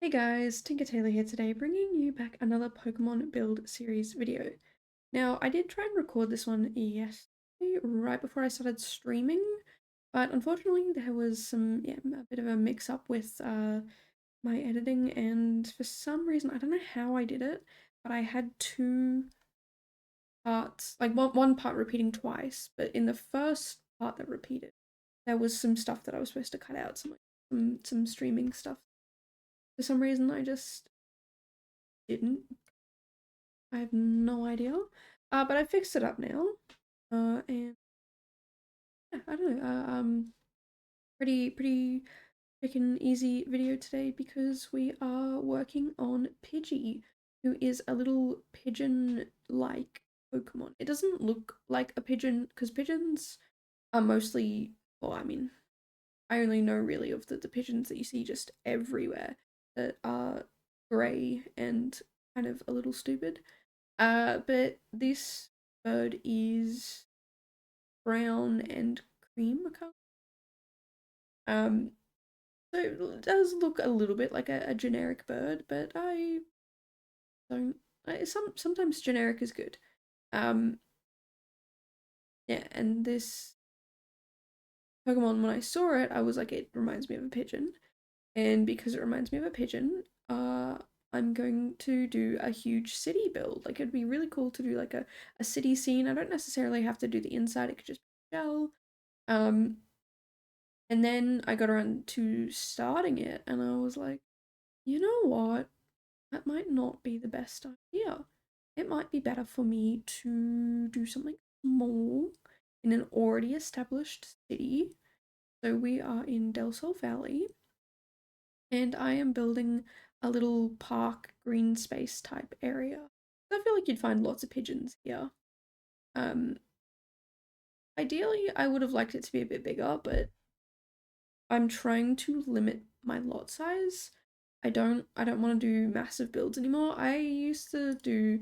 Hey guys, Tinker Tailor here today, bringing you back another Pokemon build series video. Now, I did try and record this one yesterday, right before I started streaming, but unfortunately there was a bit of a mix-up with my editing, and for some reason, I don't know how I did it, but I had two parts, like one part repeating twice, but in the first part that repeated, there was some stuff that I was supposed to cut out, some streaming stuff. For some reason, I just didn't. I have no idea. But I fixed it up now. And yeah, I don't know. Pretty freaking easy video today because we are working on Pidgey, who is a little pigeon-like Pokemon. It doesn't look like a pigeon because pigeons are mostly, well, I mean, I only know really of the pigeons that you see just everywhere that are grey and kind of a little stupid. But this bird is brown and cream color. Um, so it does look a little bit like a generic bird, but I don't. Sometimes generic is good. Um, yeah, and this Pokemon, when I saw it, I was like, it reminds me of a pigeon, and because it reminds me of a pigeon, I'm going to do a huge city build. Like, it'd be really cool to do like a city scene. I don't necessarily have to do the inside, it could just be a shell. Um, and then I got around to starting it, and I was like, you know what? That might not be the best idea. It might be better for me to do something small in an already established city. So we are in Del Sol Valley, and I am building a little park green space type area. I feel like you'd find lots of pigeons here. Um, Ideally, I would have liked it to be a bit bigger, but I'm trying to limit my lot size. I don't want to do massive builds anymore. I used to do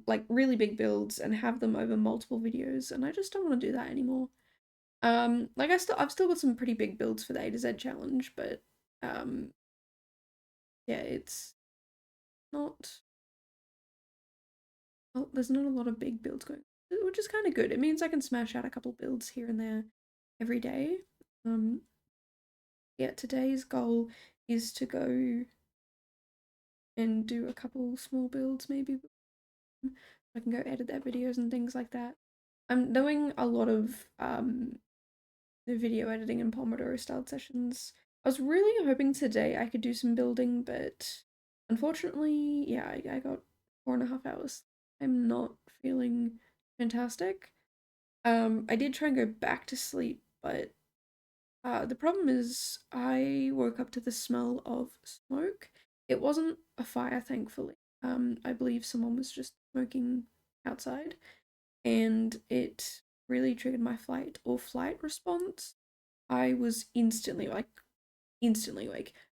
like really big builds and have them over multiple videos, and I just don't want to do that anymore. Like I've still got some pretty big builds for the A to Z challenge, but um yeah, it's not well, there's not a lot of big builds going, which is kind of good. It means I can smash out a couple builds here and there every day. Um yeah, today's goal is to go and do a couple small builds maybe. I can go edit their videos and things like that. I'm doing a lot of the video editing and Pomodoro styled sessions. I was really hoping today I could do some building, but unfortunately, yeah, I got 4.5 hours. I'm not feeling fantastic. I did try and go back to sleep, but the problem is I woke up to the smell of smoke. It wasn't a fire, thankfully. I believe someone was just smoking outside, and it really triggered my flight or flight response. I was instantly awake.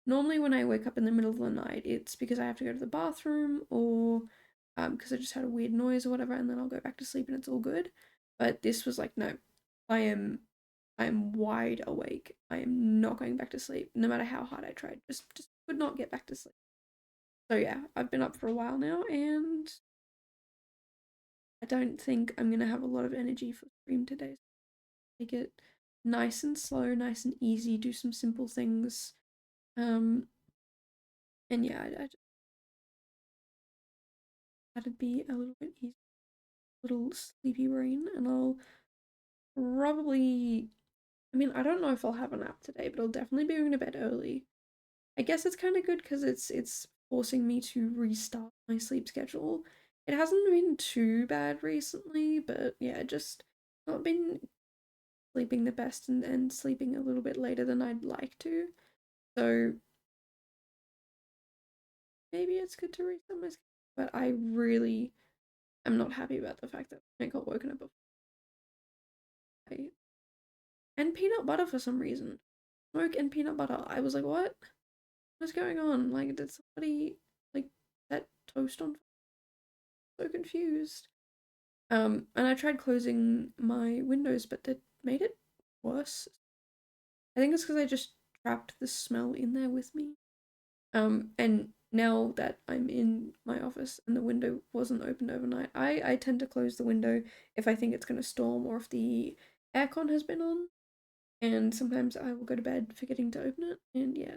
Normally, when I wake up in the middle of the night, it's because I have to go to the bathroom or because I just had a weird noise or whatever, and then I'll go back to sleep and it's all good. But this was like, no, I am I am wide awake. I am not going back to sleep, no matter how hard I tried. Just could not get back to sleep. So yeah, I've been up for a while now, and I don't think I'm gonna have a lot of energy for stream today. Take it nice and slow, nice and easy. Do some simple things. Um, and yeah, I just had to be a little bit easy, little sleepy brain, and I'll probably. I mean, I don't know if I'll have a nap today, but I'll definitely be going to bed early. I guess it's kind of good because it's forcing me to restart my sleep schedule. It hasn't been too bad recently, but yeah, just not been sleeping the best and sleeping a little bit later than I'd like to. So maybe it's good to reset my schedule, but I really am not happy about the fact that I got woken up before. And peanut butter for some reason. Smoke and peanut butter. I was like, what? What's going on? Like, did somebody like set toast on? So confused. And I tried closing my windows, but that made it worse. I think it's because I just trapped the smell in there with me. And now that I'm in my office and the window wasn't opened overnight, I tend to close the window if I think it's gonna storm or if the aircon has been on. And sometimes I will go to bed forgetting to open it. And yeah,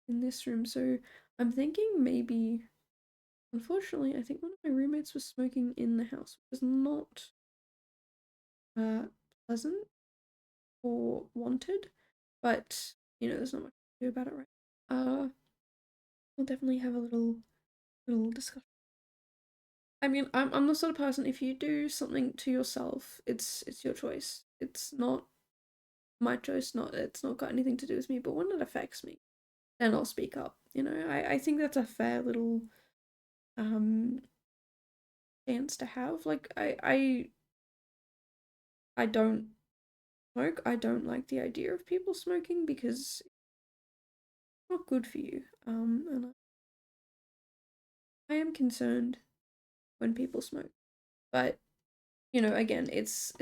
in this room. So I'm thinking maybe, unfortunately, I think one of my roommates was smoking in the house, which is not uh, pleasant or wanted, but there's not much to do about it, right? We'll definitely have a little discussion. I mean, I'm the sort of person, if you do something to yourself, it's your choice. It's not my choice. Not It's not got anything to do with me. But when it affects me, then I'll speak up. I think that's a fair little um chance to have. Like I don't smoke. I don't like the idea of people smoking because it's not good for you. And I am concerned when people smoke. But again, it's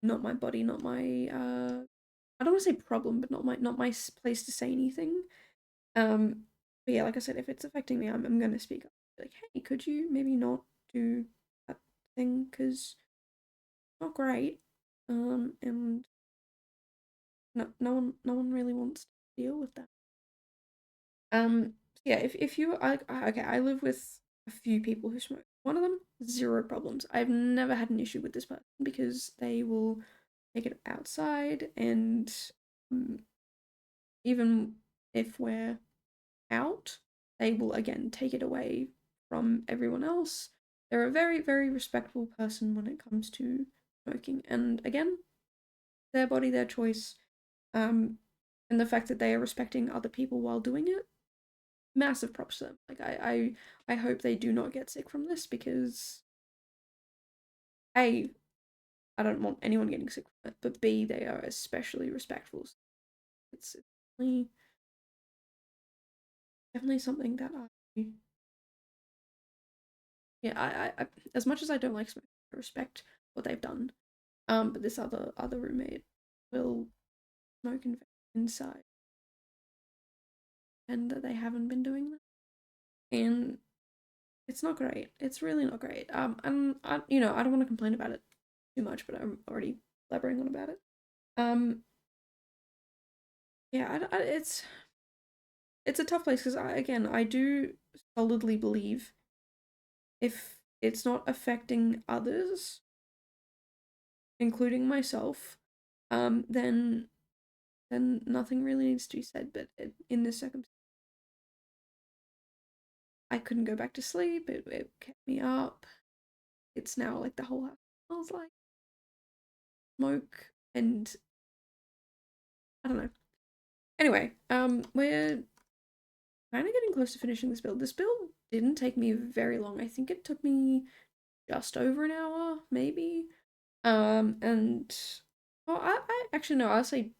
not my body, not my I don't want to say problem, but not my place to say anything. But yeah, like I said, if it's affecting me, I'm gonna speak up. Like, hey, could you maybe not do that thing? Because it's not great. And no one really wants to deal with that. Yeah, if you okay, I live with a few people who smoke. One of them, zero problems. I've never had an issue with this person because they will take it outside, and um, even if we're out, they will again take it away from everyone else. They're a very, very respectful person when it comes to smoking, and again, their body, their choice. Um, and the fact that they are respecting other people while doing it, massive props to them. Like I hope they do not get sick from this because A, I don't want anyone getting sick from it, but B, they are especially respectful. It's definitely something that yeah, I as much as I don't like smoking, I respect what they've done. But this other roommate will smoke inside, and that they haven't been doing that, and it's not great. It's really not great. And I don't want to complain about it too much, but I'm already blabbering on about it. Um, yeah, it's a tough place because again, I do solidly believe if it's not affecting others, including myself, then nothing really needs to be said. But in this circumstance, I couldn't go back to sleep. It kept me up. It's now like the whole house smells like smoke, and I don't know. Anyway, we're kind of getting close to finishing this build. This build didn't take me very long. I think it took me just over an hour, maybe. And well, I actually no, I'll say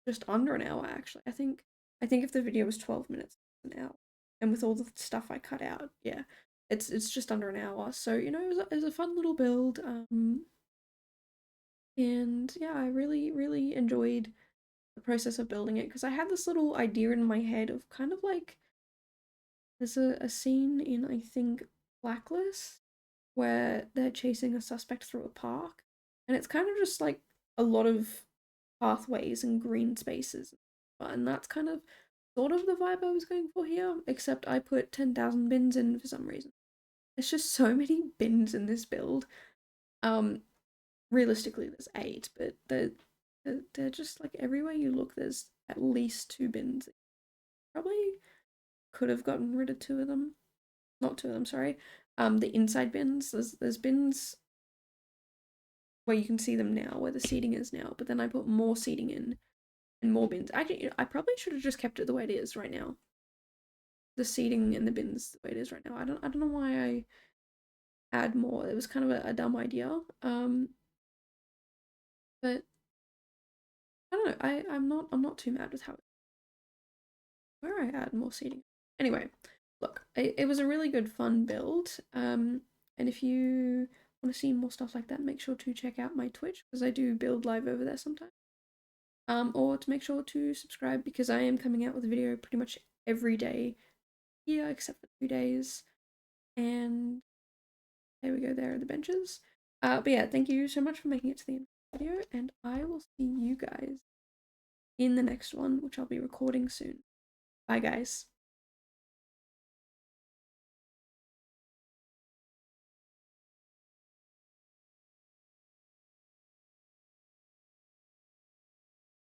just under an hour. Actually, I think if the video was 12 minutes, an hour, and with all the stuff I cut out, yeah, it's just under an hour. So it was a fun little build. And yeah, I really really enjoyed the process of building it because I had this little idea in my head of kind of like there's a scene in I think Blacklist where they're chasing a suspect through a park, and it's kind of just like a lot of pathways and green spaces, and that's kind of sort of the vibe I was going for here. Except I put 10,000 bins in for some reason. There's just so many bins in this build. Um, Realistically, there's 8, but they're just like everywhere you look. There's at least 2 bins. Probably could have gotten rid of 2 of them. Not 2 of them, sorry. The inside bins. There's bins where you can see them now, where the seating is now. But then I put more seating in and more bins. Actually, I probably should have just kept it the way it is right now. The seating and the bins the way it is right now. I don't know why I add more. It was kind of a dumb idea. But I don't know. I'm not too mad with how where I add more seating. Anyway, look, it was a really good fun build. And if you want to see more stuff like that, make sure to check out my Twitch because I do build live over there sometimes. or to make sure to subscribe because I am coming out with a video pretty much every day here except for 2 days. And there we go, there are the benches. But yeah, thank you so much for making it to the end of the video, and I will see you guys in the next one, which I'll be recording soon. Bye, guys.